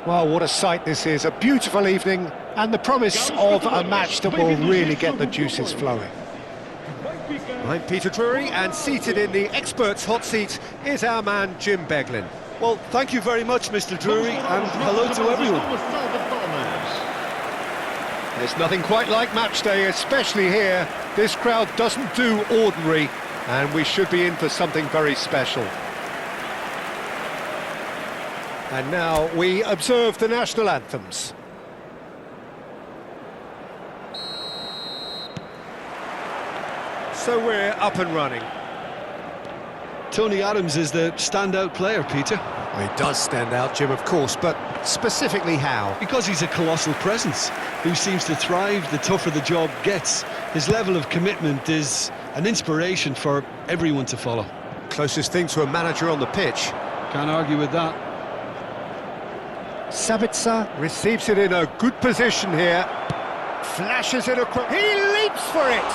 Well, what a sight this is, a beautiful evening, and the promise of a match that will really get the juices flowing. I'm Peter Drury, and seated in the experts' hot seat is our man Jim Beglin. Well, thank you very much, Mr. Drury, and hello to everyone. There's nothing quite like match day, especially here. This crowd doesn't do ordinary, and we should be in for something very special. And now we observe the national anthems. So we're up and running. Tony Adams is the standout player, Peter. Well, he does stand out, Jim, of course, but specifically how? Because he's a colossal presence who seems to thrive the tougher the job gets. His level of commitment is an inspiration for everyone to follow. Closest thing to a manager on the pitch. Can't argue with that. Sabitzer receives it in a good position here. Flashes it across. He leaps for it!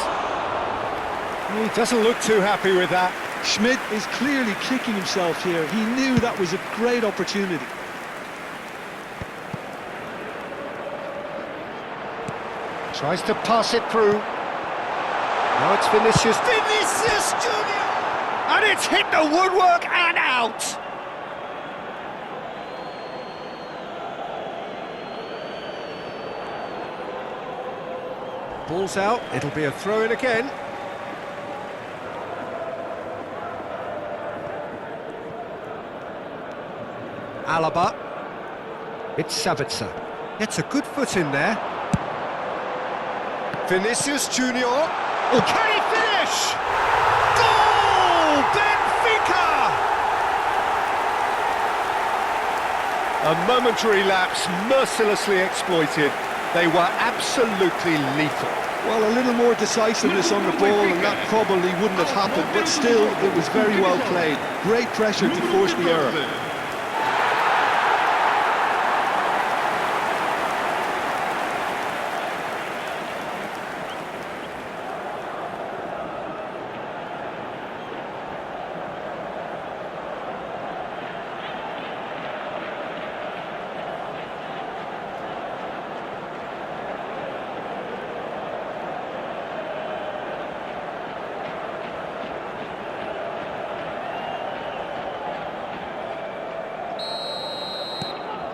He doesn't look too happy with that. Schmidt is clearly kicking himself here. He knew that was a great opportunity. Tries to pass it through. Now it's Vinicius. Vinicius Junior! And it's hit the woodwork and out! Ball's out, it'll be a throw-in again. Alaba. It's Sabitzer. Gets a good foot in there. Vinicius Junior. Oh, can he finish? Goal! Benfica! A momentary lapse, mercilessly exploited. They were absolutely lethal. Well, a little more decisiveness on the ball and that probably wouldn't have happened, but still, it was very well played. Great pressure to force the error.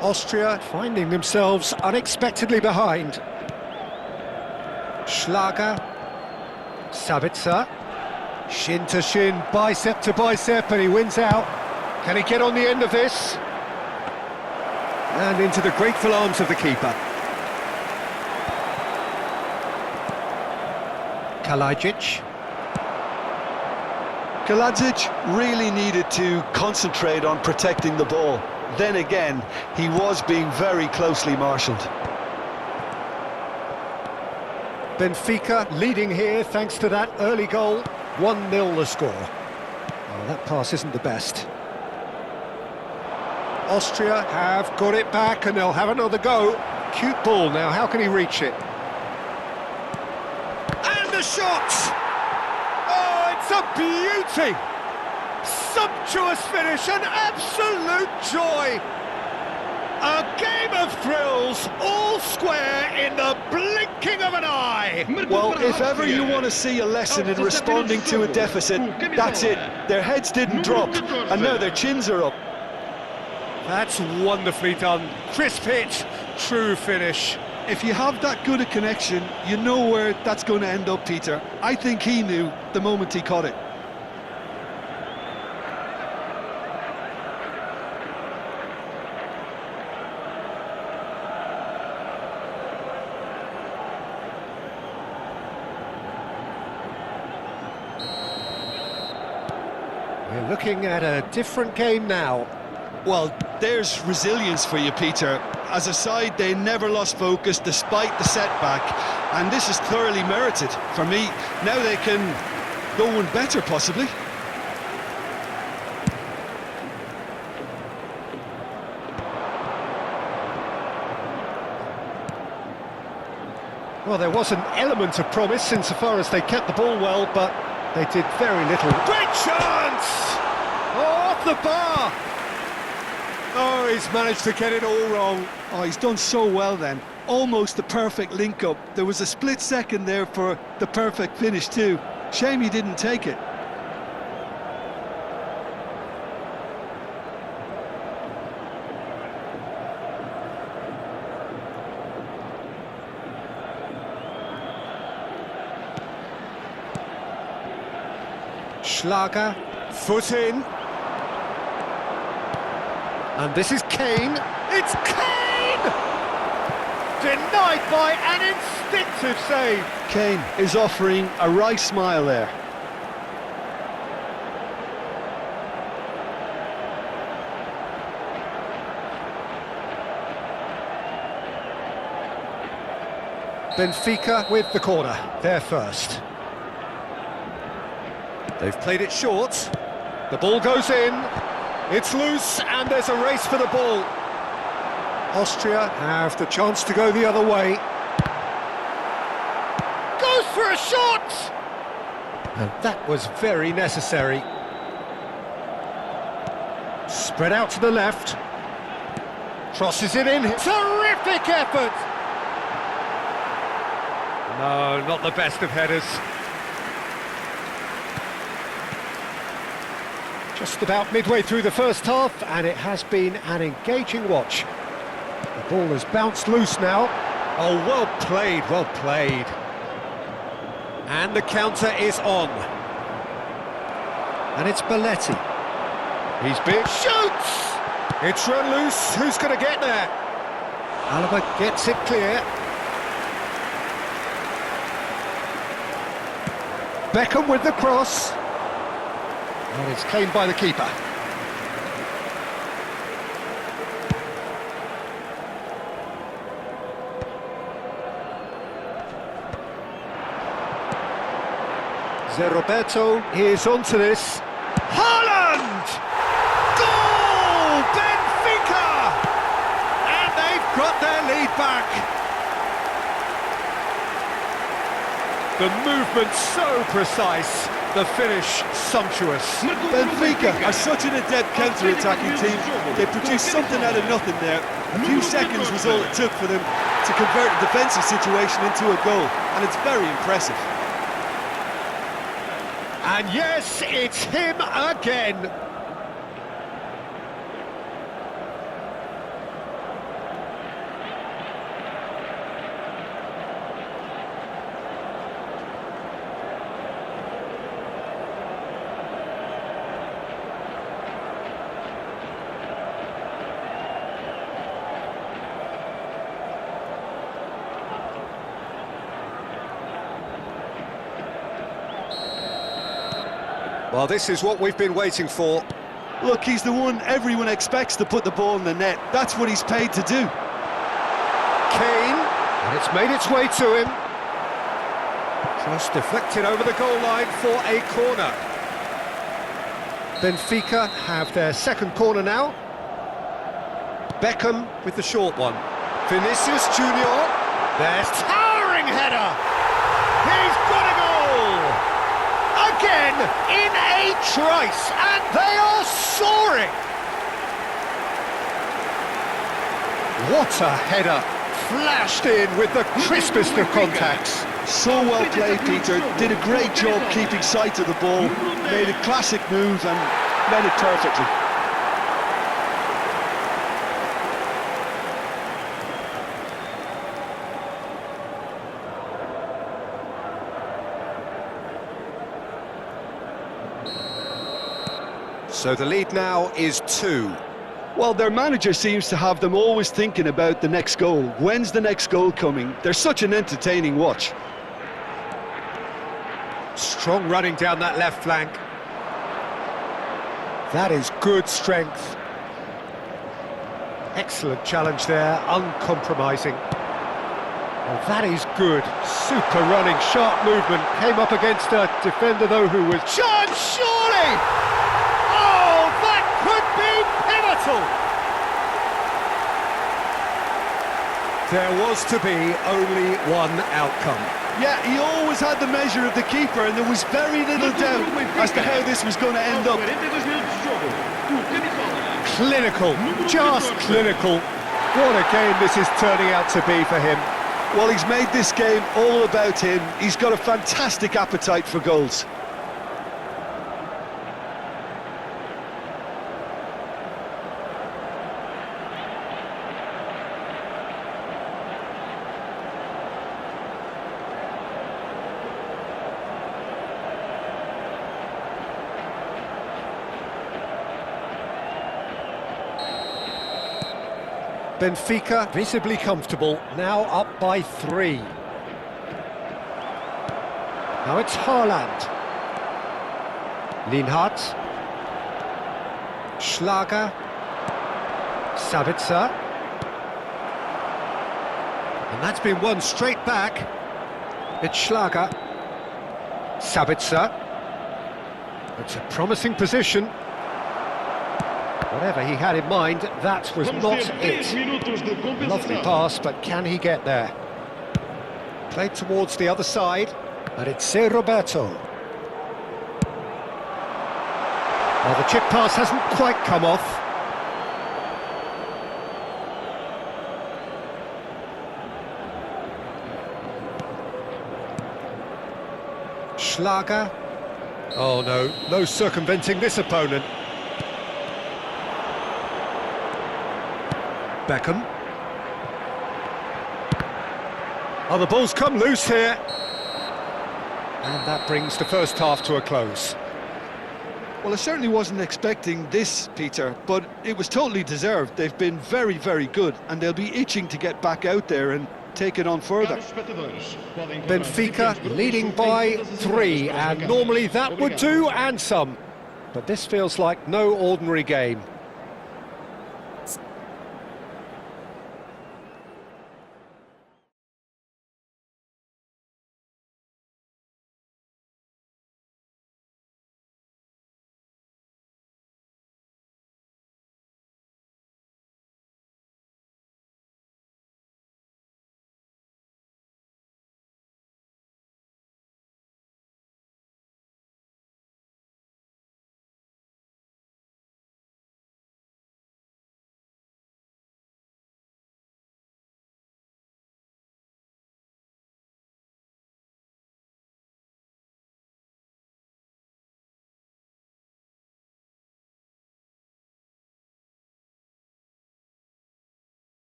Austria finding themselves unexpectedly behind. Schlager. Sabitzer. Shin to shin, bicep to bicep, and he wins out. Can he get on the end of this? And into the grateful arms of the keeper. Kalajic. Kalajic really needed to concentrate on protecting the ball. Then again, he was being very closely marshalled. Benfica leading here thanks to that early goal. 1-0 the score. Oh, that pass isn't the best. Austria have got it back and they'll have another go. Cute ball now, how can he reach it? And the shot! Oh, it's a beauty! Sumptuous finish, an absolute joy! A game of thrills, all square in the blinking of an eye! Well, if ever you want to see a lesson in responding to a deficit, that's it. Their heads didn't drop, and now their chins are up. That's wonderfully done. Crisp hit, true finish. If you have that good a connection, you know where that's going to end up, Peter. I think he knew the moment he caught it. We're looking at a different game now. Well, there's resilience for you, Peter. As a side, they never lost focus despite the setback, and this is thoroughly merited. For me, now they can go one better, possibly. Well, there was an element of promise insofar as they kept the ball well, but they did very little. Great chance! Oh, off the bar! Oh, he's managed to get it all wrong. Oh, he's done so well then. Almost the perfect link-up. There was a split second there for the perfect finish too. Shame he didn't take it. Schlager, foot in. And this is Kane. It's Kane! Denied by an instinctive save. Kane is offering a wry smile there. Benfica with the corner, they're first. They've played it short. The ball goes in. It's loose, and there's a race for the ball. Austria have the chance to go the other way. Goes for a shot! And that was very necessary. Spread out to the left. Crosses it in. Terrific effort! No, not the best of headers. Just about midway through the first half, and it has been an engaging watch. The ball has bounced loose now. Oh, well played, well played. And the counter is on. And it's Belletti. He's big. Shoots! It's run loose. Who's going to get there? Alaba gets it clear. Beckham with the cross. And it's claimed by the keeper. Roberto is onto this. Haaland! Goal! Benfica! And they've got their lead back. The movement so precise, the finish sumptuous. Benfica are such an adept counter-attacking team. They produced something out of nothing there. A few seconds was all it took for them to convert a defensive situation into a goal, and it's very impressive. And yes, it's him again. Well, this is what we've been waiting for. Look, he's the one everyone expects to put the ball in the net. That's what he's paid to do. Kane, and it's made its way to him. Cross deflected over the goal line for a corner. Benfica have their second corner now. Beckham with the short one. Vinicius Junior. There's towering header. He's got a goal. Again, in a trice, and they are soaring! What a header, flashed in with the crispest of contacts. So well played, Peter. Did a great job keeping sight of the ball, made a classic move and made it perfectly. So the lead now is 2. Well, their manager seems to have them always thinking about the next goal. When's the next goal coming? They're such an entertaining watch. Strong running down that left flank. That is good strength. Excellent challenge there, uncompromising. Well, that is good. Super running, sharp movement. Came up against a defender, though, who was... Chance, surely! There was to be only one outcome. Yeah, he always had the measure of the keeper, and there was very little doubt as to how this was going to end up. Clinical, just clinical. What a game this is turning out to be for him. Well, he's made this game all about him. He's got a fantastic appetite for goals. Benfica visibly comfortable, now up by 3. Now it's Haaland. Lienhart. Schlager. Sabitzer. And that's been won straight back. It's Schlager. Sabitzer. It's a promising position. Whatever he had in mind, that was not it. Lovely pass, but can he get there? Played towards the other side, and it's Roberto. Well, the chip pass hasn't quite come off. Schlager. Oh no, no circumventing this opponent. Beckham. Oh, the ball's come loose here. And that brings the first half to a close. Well, I certainly wasn't expecting this, Peter, but it was totally deserved. They've been very, very good, and they'll be itching to get back out there and take it on further. Benfica leading by 3, and normally that would do, and some. But this feels like no ordinary game.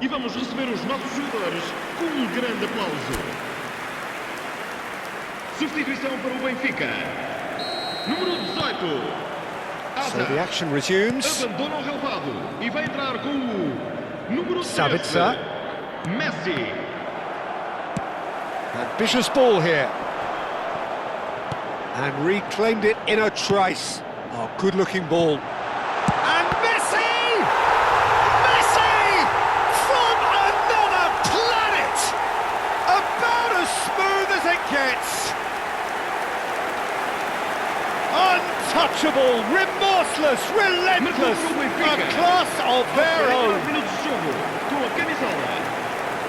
E vamos receber os nossos jogadores com um grande aplauso. Substituição para o Benfica. Número 18. So the action resumes. Abandona o relvado e vai entrar com o número 13. Sabitzer. Messi. Ambitious ball here. And reclaimed it in a trice. Oh, good-looking ball. And Messi! Messi! From another planet! About as smooth as it gets. Untouchable, remorseless, relentless. A class of their own. Com a camisola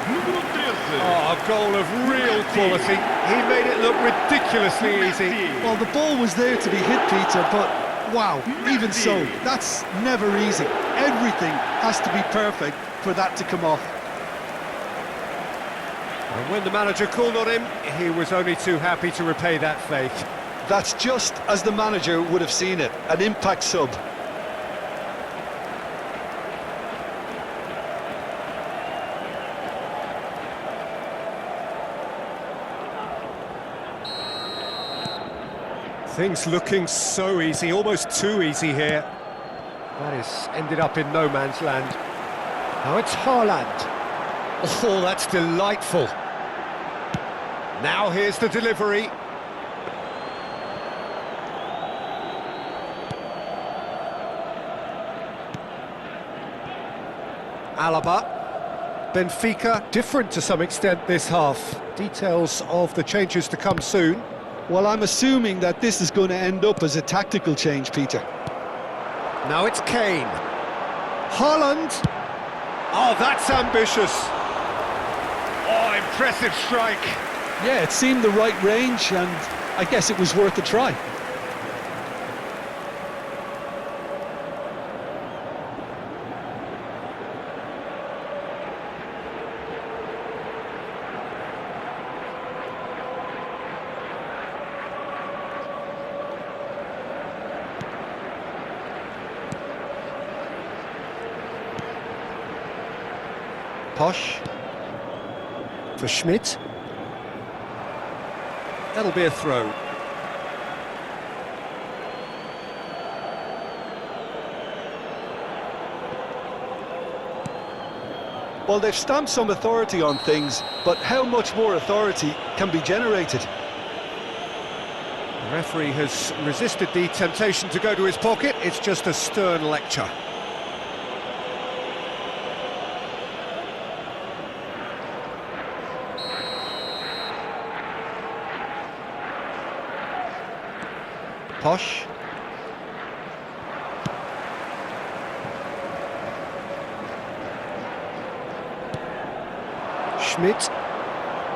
número 13. Oh, a goal of real quality. He made it look ridiculously easy. Well, the ball was there to be hit, Peter, but wow, even so, that's never easy. Everything has to be perfect for that to come off. And when the manager called on him, he was only too happy to repay that faith. That's just as the manager would have seen it, an impact sub. Things looking so easy, almost too easy here. That has ended up in no man's land. Now it's Haaland. Oh, that's delightful. Now here's the delivery. Alaba. Benfica, different to some extent this half. Details of the changes to come soon. Well, I'm assuming that this is going to end up as a tactical change, Peter. Now it's Kane. Haaland. Oh, that's ambitious. Oh, impressive strike. Yeah, it seemed the right range, and I guess it was worth a try. Posh. For Schmidt. That'll be a throw. Well, they've stamped some authority on things, but how much more authority can be generated? The referee has resisted the temptation to go to his pocket. It's just a stern lecture. Posh. Schmidt.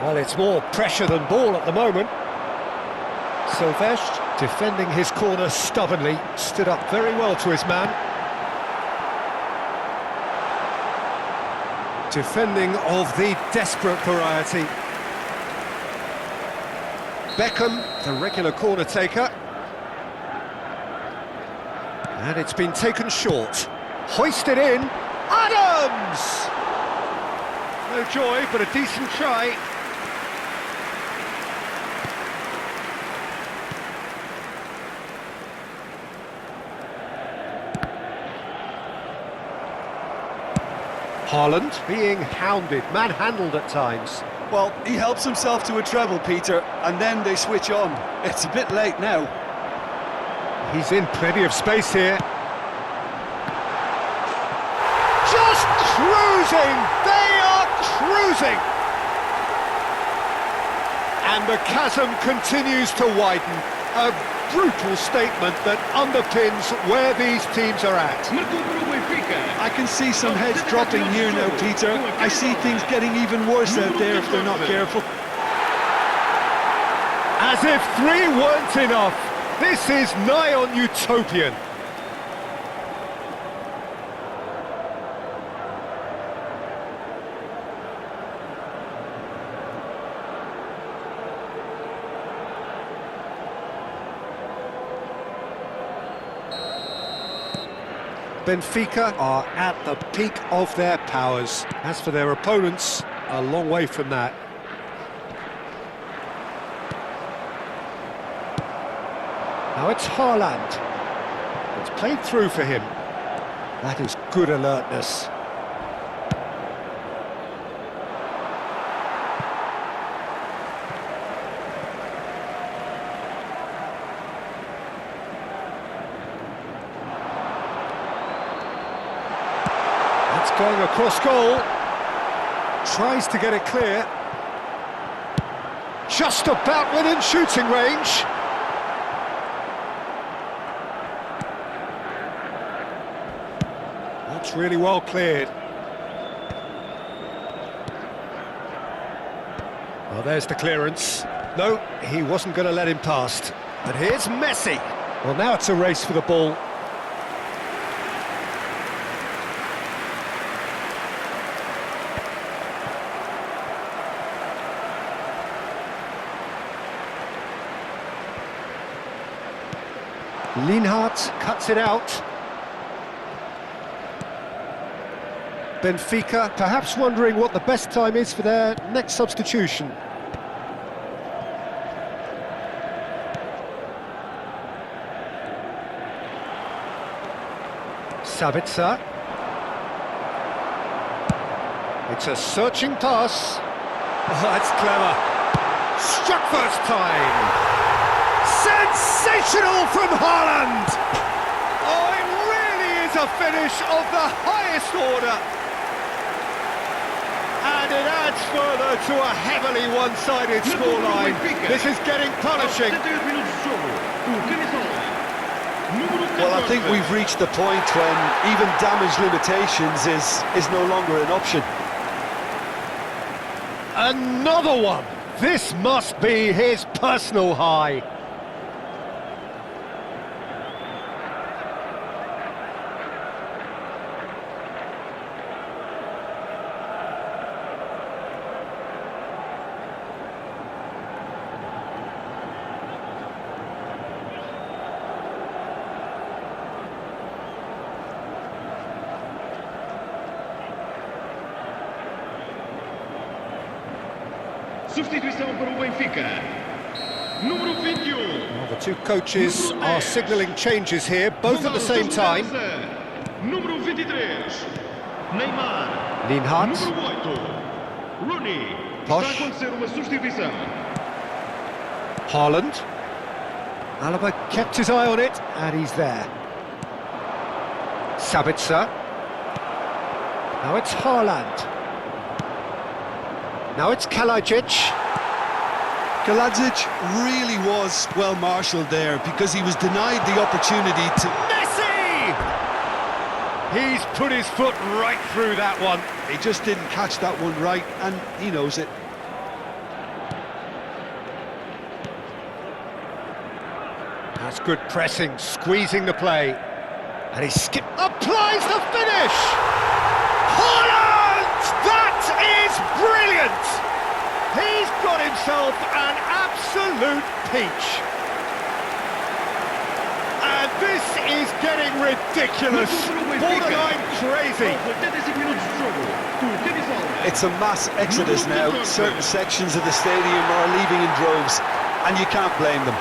Well, it's more pressure than ball at the moment. Silvestre, defending his corner stubbornly, stood up very well to his man. Defending of the desperate variety. Beckham, the regular corner taker. And it's been taken short. Hoisted in. Adams! No joy, but a decent try. Haaland being hounded, manhandled at times. Well, he helps himself to a treble, Peter, and then they switch on. It's a bit late now. He's in plenty of space here. Just cruising! They are cruising! And the chasm continues to widen. A brutal statement that underpins where these teams are at. I can see some heads dropping here now, Peter. I see things getting even worse out there if they're not careful. As if 3 weren't enough. This is nigh on utopian. Benfica are at the peak of their powers. As for their opponents, a long way from that. Now it's Haaland. It's played through for him. That is good alertness. That's going across goal. Tries to get it clear. Just about within shooting range. That's really well cleared. Well, there's the clearance. No, he wasn't going to let him past. But here's Messi. Well, now it's a race for the ball. Lienhart cuts it out. Benfica perhaps wondering what the best time is for their next substitution. Sabitzer. It's a searching pass. Oh, that's clever. Struck first time. Sensational from Haaland! Oh, it really is a finish of the highest order. And it adds further to a heavily one-sided scoreline. This is getting punishing. Well, I think we've reached the point when even damage limitations is no longer an option. Another one! This must be his personal high. Substituição para o Benfica. Número 21. Well, the two coaches are signalling changes here, both at the same time. Número 23. Neymar. Lienhart. Número 8. Rooney. Posh. Está a acontecer uma substituição. Haaland. Alaba kept his eye on it, and he's there. Sabitzer. Now it's Haaland. Now it's Kalajic. Kalajic really was well marshalled there because he was denied the opportunity to... Messi! He's put his foot right through that one. He just didn't catch that one right, and he knows it. That's good pressing, squeezing the play. And he applies the finish! Haaland! That is brilliant! He's got himself an absolute peach. And this is getting ridiculous. Borderline crazy. It's a mass exodus now. Certain sections of the stadium are leaving in droves, and you can't blame them.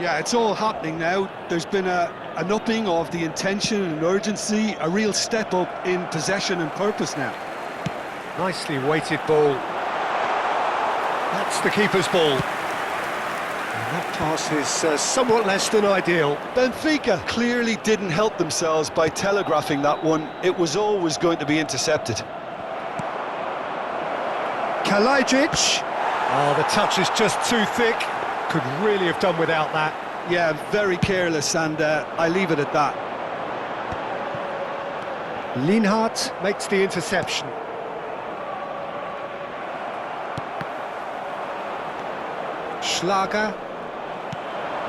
Yeah, it's all happening now. There's been an upping of the intention and urgency, a real step up in possession and purpose now. Nicely weighted ball. That's the keeper's ball. And that pass is somewhat less than ideal. Benfica clearly didn't help themselves by telegraphing that one. It was always going to be intercepted. Kalajic. Oh, the touch is just too thick. Could really have done without that. Yeah, very careless, and I leave it at that. Lienhart makes the interception. Schlager.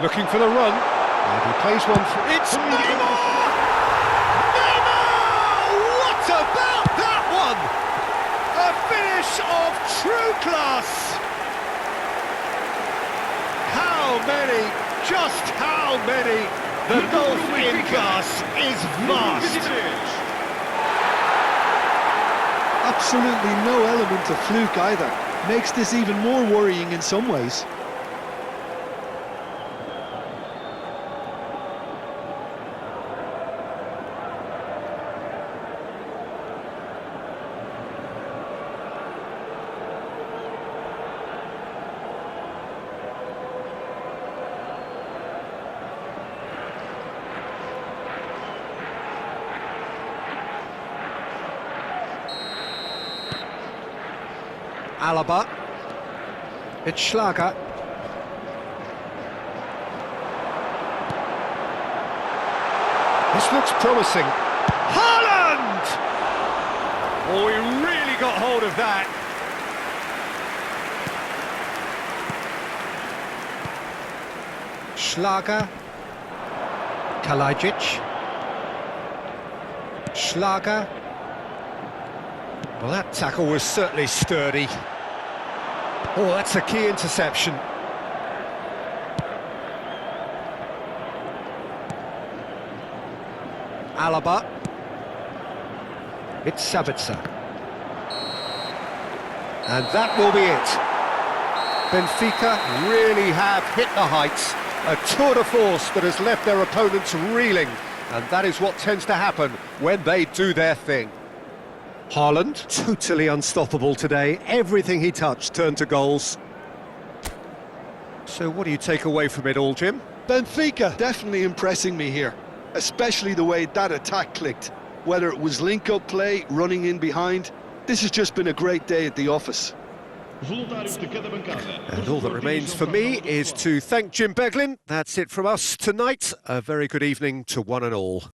Looking for the run. And he plays one for... It's Neymar! Neymar! What about that one? A finish of true class. How many? Just how many? The golf in class is vast. Absolutely no element of fluke either. Makes this even more worrying in some ways. Alaba. It's Schlager. This looks promising. Haaland! Oh, he really got hold of that. Schlager. Kalajic. Schlager. Well, that tackle was certainly sturdy. Oh, that's a key interception. Alaba. It's Sabitzer. And that will be it. Benfica really have hit the heights. A tour de force that has left their opponents reeling. And that is what tends to happen when they do their thing. Haaland, totally unstoppable today. Everything he touched turned to goals. So what do you take away from it all, Jim? Benfica definitely impressing me here, especially the way that attack clicked. Whether it was link-up play, running in behind, this has just been a great day at the office. And all that remains for me is to thank Jim Beglin. That's it from us tonight. A very good evening to one and all.